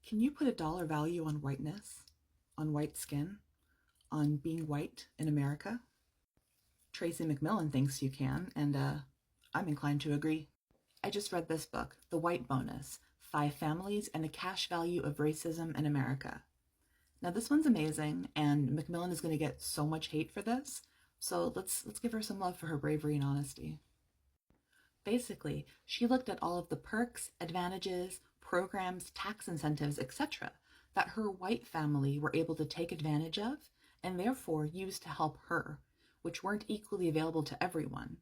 Can you put a dollar value on whiteness, on white skin, on being white in America? Tracie McMillan thinks you can, and I'm inclined to agree. I just read this book, The White Bonus, 5 Families and the Cash Value of Racism in America. Now this one's amazing, and McMillan is going to get so much hate for this, so let's give her some love for her bravery and honesty. Basically, she looked at all of the perks, advantages, programs, tax incentives, etc. that her white family were able to take advantage of and therefore use to help her, which weren't equally available to everyone.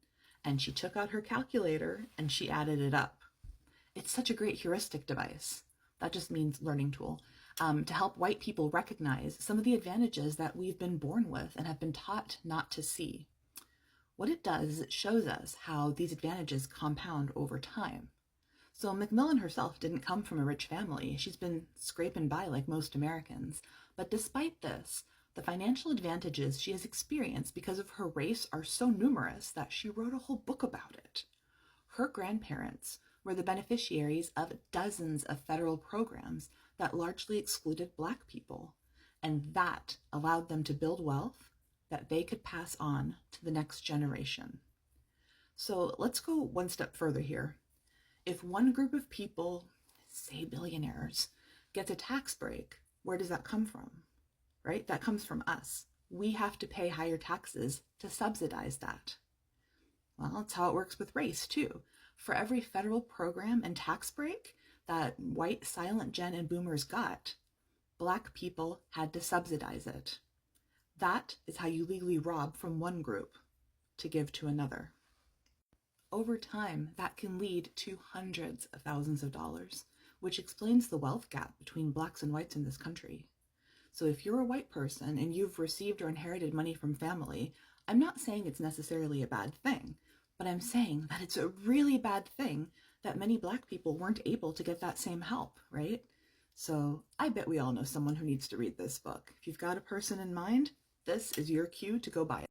And she took out her calculator and she added it up. It's such a great heuristic device. That just means learning tool. To help white people recognize some of the advantages that we've been born with and have been taught not to see. What it does is it shows us how these advantages compound over time. So McMillan herself didn't come from a rich family. She's been scraping by like most Americans. But despite this, the financial advantages she has experienced because of her race are so numerous that she wrote a whole book about it. Her grandparents were the beneficiaries of dozens of federal programs that largely excluded Black people, and that allowed them to build wealth that they could pass on to the next generation. So let's go one step further here. If one group of people, say billionaires, gets a tax break, where does that come from? Right? That comes from us. We have to pay higher taxes to subsidize that. Well, that's how it works with race too. For every federal program and tax break that white silent gen and boomers got, Black people had to subsidize it. That is how you legally rob from one group to give to another. Over time, that can lead to hundreds of thousands of dollars, which explains the wealth gap between Blacks and whites in this country. So if you're a white person and you've received or inherited money from family, I'm not saying it's necessarily a bad thing, but I'm saying that it's a really bad thing that many Black people weren't able to get that same help, right? So I bet we all know someone who needs to read this book. If you've got a person in mind, this is your cue to go buy it.